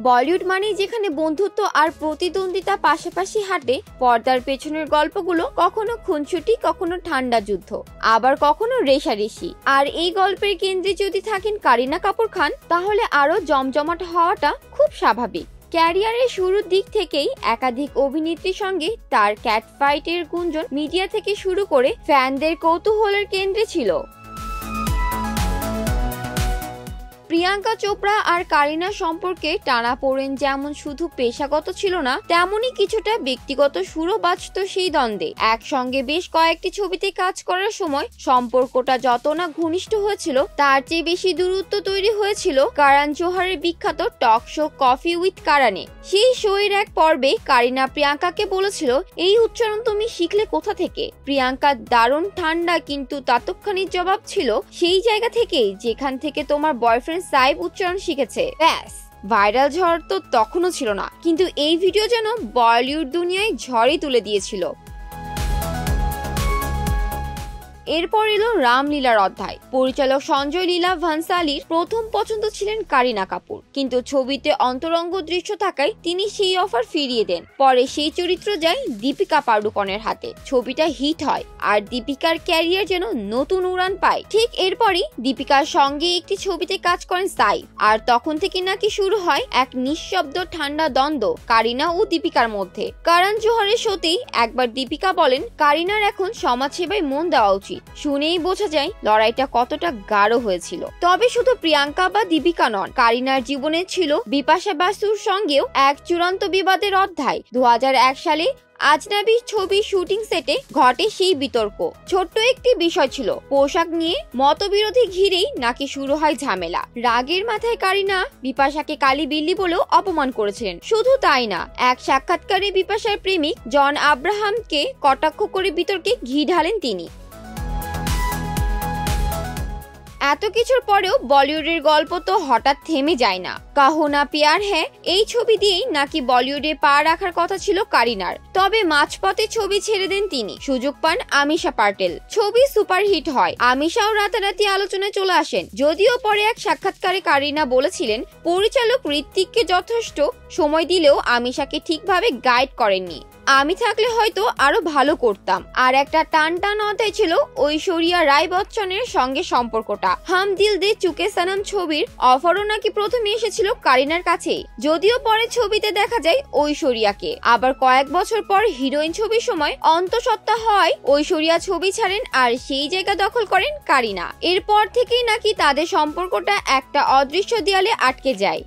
বলিউড মানে যেখানে বন্ধুত্ব আর প্রতিদ্বন্দ্বিতা পাশাপাশি হাঁটে, পর্দার পেছনের গল্পগুলো কখনো খুনসুটি, কখনো ঠান্ডা যুদ্ধ, আবার কখনো রেষারেষি। আর এই গল্পের কেন্দ্রে যদি থাকেন কারিনা কাপুর খান, তাহলে আরো জমজমাট হওয়াটা খুব স্বাভাবিক। ক্যারিয়ারের শুরুর দিক থেকেই একাধিক অভিনেত্রীর সঙ্গে তার ক্যাটফাইটের গুঞ্জন মিডিয়া থেকে শুরু করে ফ্যানদের কৌতূহলের কেন্দ্রে ছিল। প্রিয়াঙ্কা চোপড়া আর কারিনার সম্পর্কে টানাপোড়েন যেমন শুধু পেশাগত ছিল না, তেমনি কিছুটা ব্যক্তিগত সুরও বাজত সেই দ্বন্দ্বে। একসঙ্গে বেশ কয়েকটি ছবিতে কাজ করার সময় সম্পর্কটা যত না ঘনিষ্ঠ হয়েছিল, তার চেয়ে বেশি দূরত্ব তৈরি হয়েছিল কারণ জোহরের বিখ্যাত টক শো কফি উইথ কারণে। সেই শোয়ের এক পর্বে কারিনা প্রিয়াঙ্কাকে বলেছিল, এই উচ্চারণ তুমি শিখলে কোথা থেকে? প্রিয়াঙ্কার দারুণ ঠান্ডা কিন্তু তাৎক্ষণিক জবাব ছিল, সেই জায়গা থেকেই যেখান থেকে তোমার বয়ফ্রেন্ড সাইব উচ্চারণ শিখেছে। ব্যাস, ভাইরাল ঝড় তো তখনও ছিল না, কিন্তু এই ভিডিও যেন বলিউড দুনিয়ায় ঝড়ই তুলে দিয়েছিল। এরপর এলো রামলীলার অধ্যায়। পরিচালক সঞ্জয় লীলা ভানসালির প্রথম পছন্দ ছিলেন কারিনা কাপুর, কিন্তু ছবিতে অন্তরঙ্গ দৃশ্য থাকায় তিনি সেই অফার ফিরিয়ে দেন। পরে সেই চরিত্র যায় দীপিকা পাডুকোনের হাতে। ছবিটা হিট হয় আর দীপিকার ক্যারিয়ার যেন নতুন উড়ান পায়। ঠিক এরপরই দীপিকার সঙ্গে একটি ছবিতে কাজ করেন সাইফ, আর তখন থেকে নাকি শুরু হয় এক নিঃশব্দ ঠান্ডা দ্বন্দ্ব কারিনা ও দীপিকার মধ্যে। কারণ জোহরের শোতেই একবার দীপিকা বলেন, কারিনার এখন সমাজসেবায় মন দেওয়া উচিত। শুনেই বোঝা যায় লড়াইটা কতটা গাঢ় হয়েছিল। তবে শুধু প্রিয়াঙ্কা বা দীপিকা নন, কারিনার জীবনে ছিল বিপাশা বাসুর সঙ্গেও এক চূড়ান্ত বিবাদের অধ্যায়। 2001 সালে আজনাবি ছবি শুটিং সেটে ঘটে সেই বিতর্ক। ছোট্ট একটি বিষয় ছিল, পোশাক নিয়ে মতবিরোধী ঘিরেই নাকি শুরু হয় ঝামেলা। রাগের মাথায় কারিনা বিপাশাকে কালি বিল্লি বলেও অপমান করেছিলেন। শুধু তাই না, এক সাক্ষাৎকারে বিপাশার প্রেমিক জন আব্রাহামকে কটাক্ষ করে বিতর্কে ঘি ঢালেন তিনি। এত কিছুর পরেও বলিউডের গল্প তো হঠাৎ থেমে যায় না। কাহো না প্যার হ্যায় এই ছবি দিয়েই নাকি বলিউডে পা রাখার কথা ছিল কারিনার, তবে মাঝপথে ছবি ছেড়ে দেন তিনি। সুযোগ পান আমিশা পাটেল, ছবি সুপারহিট হয়। আমিশাও রাতারাতি আলোচনায় চলে আসেন, যদিও পরে এক সাক্ষাৎকারে কারিনা বলেছিলেন পরিচালক ঋত্বিককে যথেষ্ট সময় দিলেও আমিশাকে ঠিকভাবে গাইড করেননি। আমি থাকলে হয়তো আরো ভালো করতাম। আর একটা টান টান অধ্যায় ছিল ঐশ্বরিয়া রায় বচ্চনের সঙ্গে সম্পর্কটা। হাম দিল দে চুকে সনম ছবির অফারও নাকি প্রথমে এসেছিল কারিনার কাছে, যদিও পরে ছবিতে দেখা যায় ঐশ্বরিয়াকে। আবার কয়েক বছর পর হিরোইন ছবির সময় অন্তঃসত্ত্বা হয় ঐশ্বরিয়া ছবি ছাড়েন আর সেই জায়গা দখল করেন কারিনা। এরপর থেকেই নাকি তাদের সম্পর্কটা একটা অদৃশ্য দেয়ালে আটকে যায়।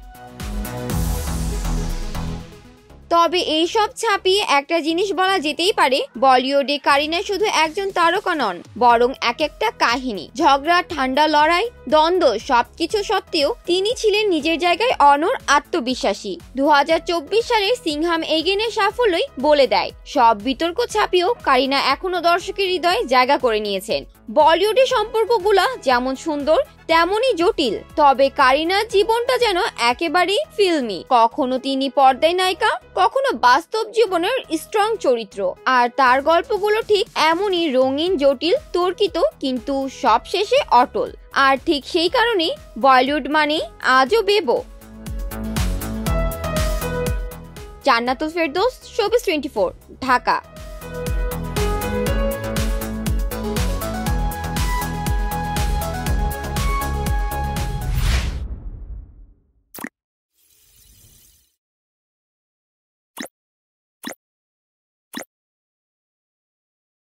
তবে এইসব ছাপিয়ে একটা জিনিস বলা যেতেই পারে, বলিউডে কারিনা শুধু একজন তারকা নন, বরং এক একটা কাহিনী। ঝগড়া, ঠান্ডা লড়াই, দ্বন্দ্ব সবকিছু সত্ত্বেও তিনি ছিলেন নিজের জায়গায় অনড়, আত্মবিশ্বাসী। 2024 সালের সিংহাম এগেনের সাফল্যই বলে দেয়, সব বিতর্ক ছাপিয়েও কারিনা এখনো দর্শকের হৃদয়ে জায়গা করে নিয়েছেন। বলিউডের সম্পর্কগুলা যেমন সুন্দর তেমনই জটিল, তবে কারিনার জীবনটা যেন একেবারেই ফিল্মি। কখনো তিনি পর্দায় নায়িকা, কখনো বাস্তব জীবনের স্ট্রং চরিত্র। আর তার গল্পগুলো ঠিক এমনই রঙিন, জটিল, তর্কিত, কিন্তু সবশেষে অটল। আর ঠিক সেই কারণেই বলিউড মানে আজও বেবো। জান্নাতুল ফেরদৌস, শোবিজ 24, ঢাকা।